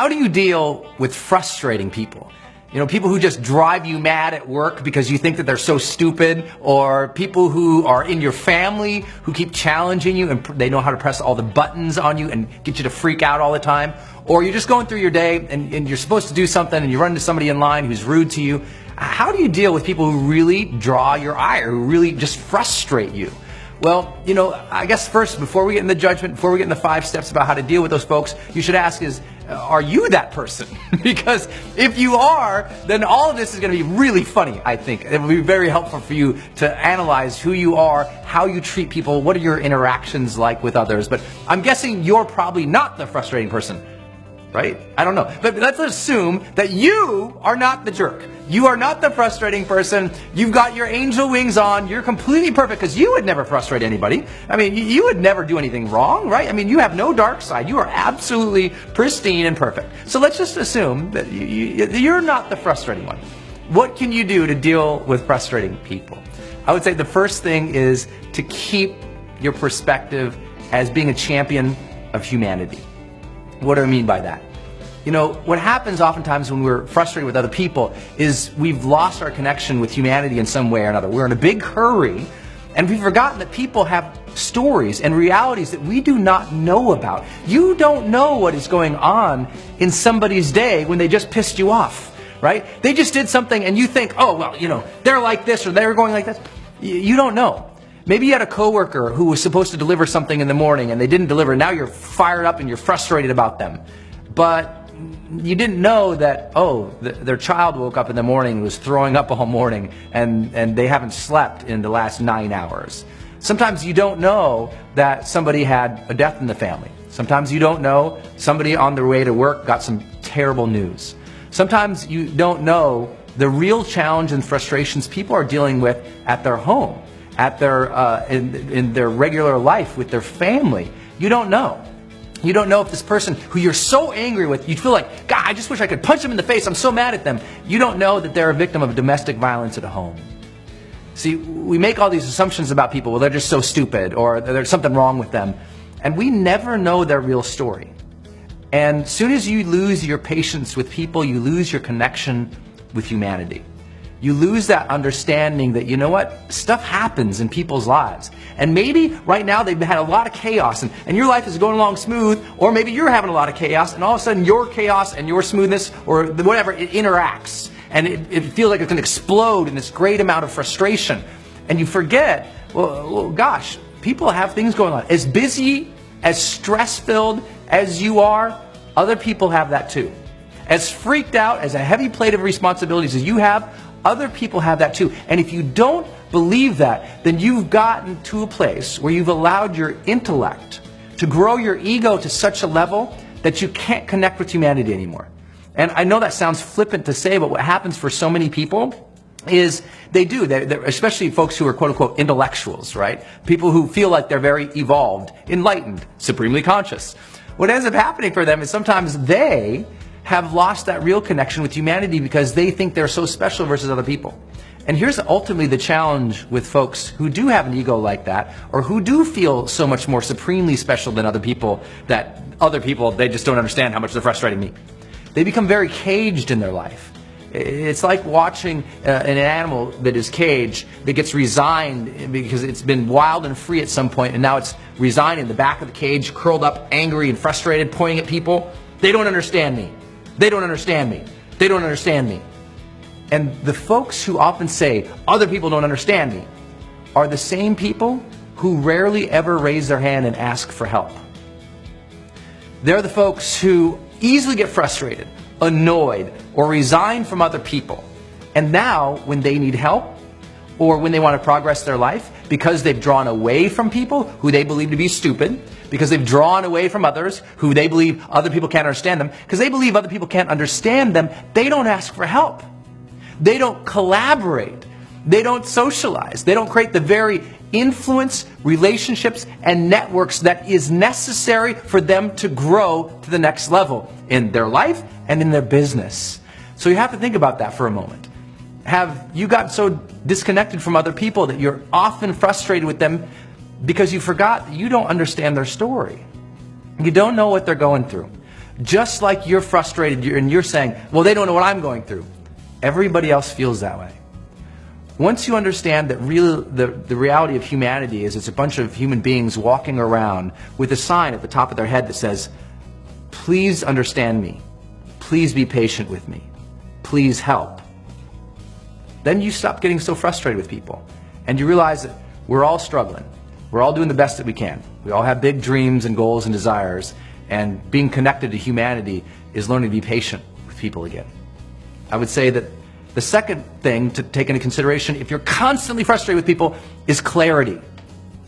How do you deal with frustrating people? You know, people who just drive you mad at work because you think that they're so stupid, or people who are in your family who keep challenging you and they know how to press all the buttons on you and get you to freak out all the time. Or you're just going through your day and you're supposed to do something and you run into somebody in line who's rude to you. How do you deal with people who really draw your ire, who really just frustrate you? Well, you know, I guess first, before we get in the judgment, before we get in the 5 steps about how to deal with those folks, you should ask is, are you that person? Because if you are, then all of this is going to be really funny, I think. It will be very helpful for you to analyze who you are, how you treat people, what are your interactions like with others. But I'm guessing you're probably not the frustrating person, right? I don't know. But let's assume that you are not the jerk. You are not the frustrating person. You've got your angel wings on. You're completely perfect because you would never frustrate anybody. I mean, you would never do anything wrong, right? I mean, you have no dark side. You are absolutely pristine and perfect. So let's just assume that you're not the frustrating one. What can you do to deal with frustrating people? I would say the first thing is to keep your perspective as being a champion of humanity. What do I mean by that? You know, what happens oftentimes when we're frustrated with other people is we've lost our connection with humanity in some way or another. We're in a big hurry and we've forgotten that people have stories and realities that we do not know about. You don't know what is going on in somebody's day when they just pissed you off, right? They just did something and you think, oh, well, you know, they're like this or they're going like this. You don't know. Maybe you had a coworker who was supposed to deliver something in the morning and they didn't deliver. Now you're fired up and you're frustrated about them. But you didn't know that, oh, their child woke up in the morning and was throwing up all morning and they haven't slept in the last 9 hours. Sometimes you don't know that somebody had a death in the family. Sometimes you don't know somebody on their way to work got some terrible news. Sometimes you don't know the real challenge and frustrations people are dealing with at their home, at their in their regular life with their family. You don't know. You don't know if this person who you're so angry with, you feel like, God, I just wish I could punch them in the face. I'm so mad at them. You don't know that they're a victim of domestic violence at home. See, we make all these assumptions about people. Well, they're just so stupid or there's something wrong with them. And we never know their real story. And as soon as you lose your patience with people, you lose your connection with humanity. You lose that understanding that, you know what, stuff happens in people's lives. And maybe right now they've had a lot of chaos and your life is going along smooth, or maybe you're having a lot of chaos and all of a sudden your chaos and your smoothness or whatever, it interacts. And it feels like it's going to explode in this great amount of frustration. And you forget, well, gosh, people have things going on. As busy, as stress-filled as you are, other people have that too. As freaked out, as a heavy plate of responsibilities as you have, other people have that too. And if you don't believe that, then you've gotten to a place where you've allowed your intellect to grow your ego to such a level that you can't connect with humanity anymore. And I know that sounds flippant to say, but what happens for so many people is they're especially folks who are quote-unquote intellectuals, right? People who feel like they're very evolved, enlightened, supremely conscious. What ends up happening for them is sometimes they have lost that real connection with humanity because they think they're so special versus other people. And here's ultimately the challenge with folks who do have an ego like that, or who do feel so much more supremely special than other people, that other people, they just don't understand how much they're frustrating me. They become very caged in their life. It's like watching an animal that is caged, that gets resigned because it's been wild and free at some point, and now it's resigned in the back of the cage, curled up, angry and frustrated, pointing at people. They don't understand me. They don't understand me. They don't understand me. And the folks who often say, other people don't understand me, are the same people who rarely ever raise their hand and ask for help. They're the folks who easily get frustrated, annoyed, or resign from other people. And now, when they need help, or when they want to progress their life, because they've drawn away from people who they believe to be stupid, because they've drawn away from others who they believe other people can't understand them, because they believe other people can't understand them, they don't ask for help. They don't collaborate. They don't socialize. They don't create the very influence, relationships, and networks that is necessary for them to grow to the next level in their life and in their business. So you have to think about that for a moment. Have you gotten so disconnected from other people that you're often frustrated with them because you forgot that you don't understand their story? You don't know what they're going through. Just like you're frustrated and you're saying, well, they don't know what I'm going through. Everybody else feels that way. Once you understand that the reality of humanity is it's a bunch of human beings walking around with a sign at the top of their head that says, please understand me, please be patient with me, please help, then you stop getting so frustrated with people. And you realize that we're all struggling. We're all doing the best that we can. We all have big dreams and goals and desires. And being connected to humanity is learning to be patient with people again. I would say that the second thing to take into consideration if you're constantly frustrated with people is clarity.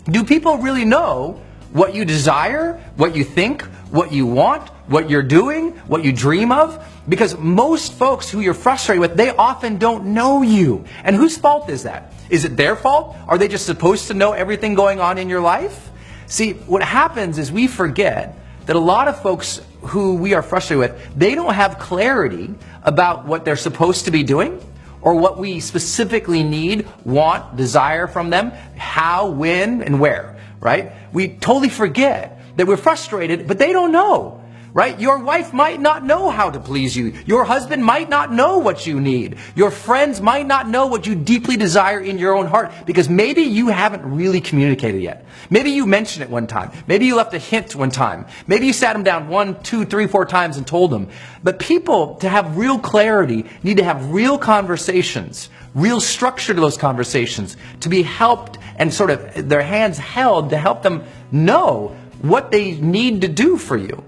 Do people really know what you desire, what you think, what you want, what you're doing, what you dream of? Because most folks who you're frustrated with, they often don't know you. And whose fault is that? Is it their fault? Are they just supposed to know everything going on in your life? See, what happens is we forget that a lot of folks who we are frustrated with, they don't have clarity about what they're supposed to be doing or what we specifically need, want, desire from them, how, when, and where, right? We totally forget that we're frustrated, but they don't know. Right? Your wife might not know how to please you. Your husband might not know what you need. Your friends might not know what you deeply desire in your own heart because maybe you haven't really communicated yet. Maybe you mentioned it one time. Maybe you left a hint one time. Maybe you sat them down 1, 2, 3, 4 times and told them. But people, to have real clarity, need to have real conversations, real structure to those conversations, to be helped and sort of their hands held to help them know what they need to do for you.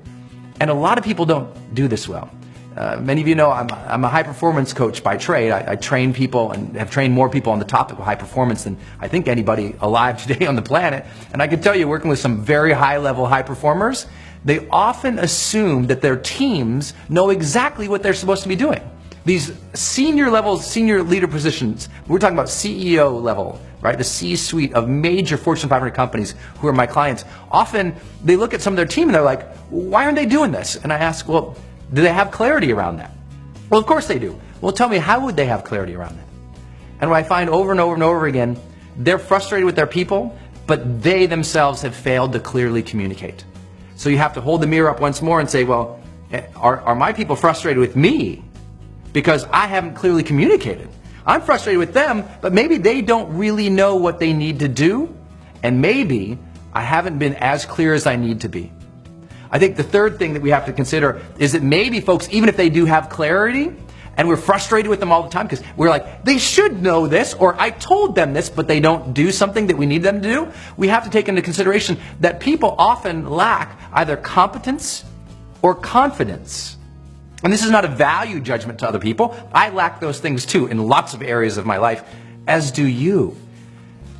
And a lot of people don't do this well. Many of you know I'm a high performance coach by trade. I train people and have trained more people on the topic of high performance than I think anybody alive today on the planet. And I can tell you, working with some very high level high performers, they often assume that their teams know exactly what they're supposed to be doing. These senior leader positions, we're talking about CEO level, right? The C-suite of major Fortune 500 companies who are my clients. Often they look at some of their team and they're like, why aren't they doing this? And I ask, well, do they have clarity around that? Well, of course they do. Well, tell me, how would they have clarity around that? And what I find over and over and over again, they're frustrated with their people, but they themselves have failed to clearly communicate. So you have to hold the mirror up once more and say, well, are my people frustrated with me? Because I haven't clearly communicated. I'm frustrated with them, but maybe they don't really know what they need to do, and maybe I haven't been as clear as I need to be. I think the third thing that we have to consider is that maybe folks, even if they do have clarity, and we're frustrated with them all the time because we're like, they should know this, or I told them this, but they don't do something that we need them to do, we have to take into consideration that people often lack either competence or confidence. And this is not a value judgment to other people. I lack those things too in lots of areas of my life, as do you.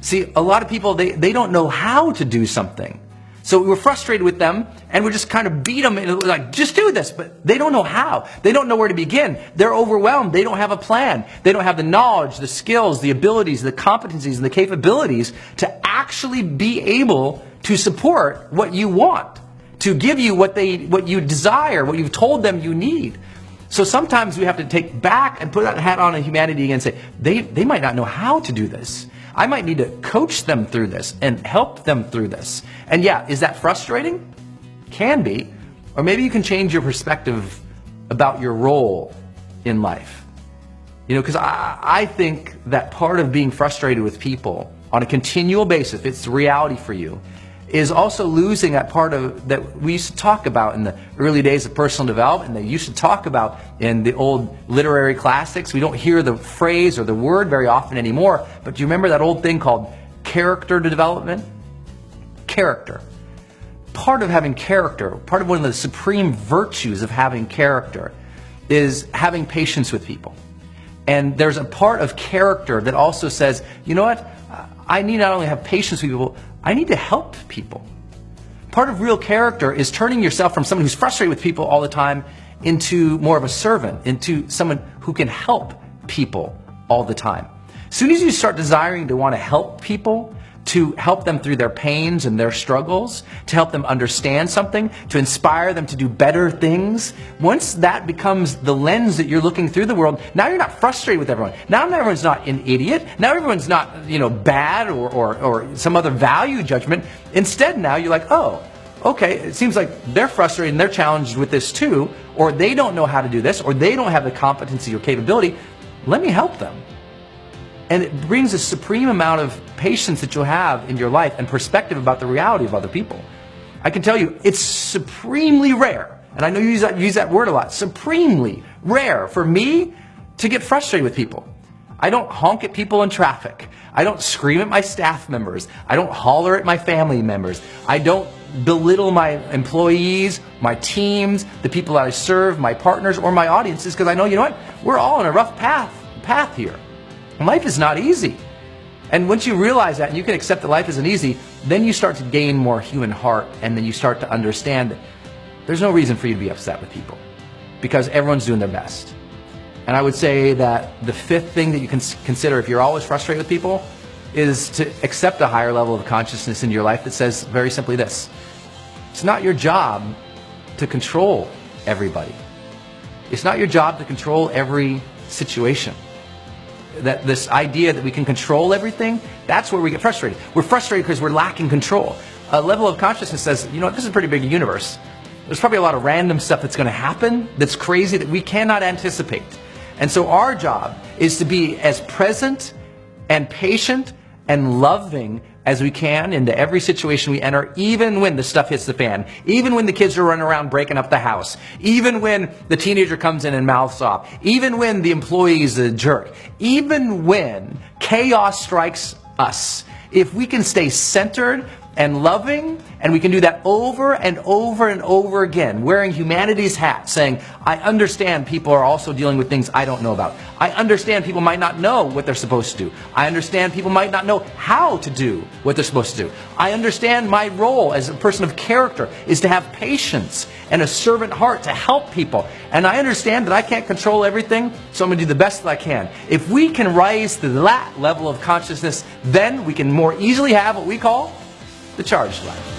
See, a lot of people, they don't know how to do something. So we're frustrated with them and we just kind of beat them and like, just do this, but they don't know how. They don't know where to begin. They're overwhelmed. They don't have a plan. They don't have the knowledge, the skills, the abilities, the competencies, and the capabilities to actually be able to support what you want, to give you what you desire, what you've told them you need. So sometimes we have to take back and put that hat on in humanity again and say, they might not know how to do this. I might need to coach them through this and help them through this. And yeah, is that frustrating? Can be. Or maybe you can change your perspective about your role in life. You know, because I think that part of being frustrated with people on a continual basis, if it's the reality for you, is also losing that part of that we used to talk about in the early days of personal development, and they used to talk about in the old literary classics. We don't hear the phrase or the word very often anymore, but do you remember that old thing called character development? Character. Part of having character, part of one of the supreme virtues of having character is having patience with people. And there's a part of character that also says, you know what? I need not only have patience with people, I need to help people. Part of real character is turning yourself from someone who's frustrated with people all the time into more of a servant, into someone who can help people all the time. As soon as you start desiring to want to help people, to help them through their pains and their struggles, to help them understand something, to inspire them to do better things. Once that becomes the lens that you're looking through the world, now you're not frustrated with everyone. Now everyone's not an idiot. Now everyone's not, bad or some other value judgment. Instead now you're like, oh, okay, it seems like they're frustrated and they're challenged with this too, or they don't know how to do this, or they don't have the competency or capability. Let me help them. And it brings a supreme amount of patience that you'll have in your life and perspective about the reality of other people. I can tell you, it's supremely rare, and I know you use that word a lot, supremely rare for me to get frustrated with people. I don't honk at people in traffic. I don't scream at my staff members. I don't holler at my family members. I don't belittle my employees, my teams, the people that I serve, my partners, or my audiences, because I know, you know what? We're all on a rough path here. Life is not easy. And once you realize that and you can accept that life isn't easy, then you start to gain more human heart, and then you start to understand that there's no reason for you to be upset with people because everyone's doing their best. And I would say that the fifth thing that you can consider if you're always frustrated with people is to accept a higher level of consciousness in your life that says very simply this: it's not your job to control everybody. It's not your job to control every situation. That this idea that we can control everything, that's where we get frustrated. We're frustrated because we're lacking control. A level of consciousness says, you know what, this is a pretty big universe. There's probably a lot of random stuff that's going to happen that's crazy that we cannot anticipate. And so our job is to be as present and patient and loving as we can into every situation we enter, even when the stuff hits the fan, even when the kids are running around breaking up the house, even when the teenager comes in and mouths off, even when the employee is a jerk, even when chaos strikes us. If we can stay centered and loving, and we can do that over and over and over again, wearing humanity's hat, saying, I understand people are also dealing with things I don't know about. I understand people might not know what they're supposed to do. I understand people might not know how to do what they're supposed to do. I understand my role as a person of character is to have patience and a servant heart to help people. And I understand that I can't control everything, so I'm going to do the best that I can. If we can rise to that level of consciousness, then we can more easily have what we call the charged life.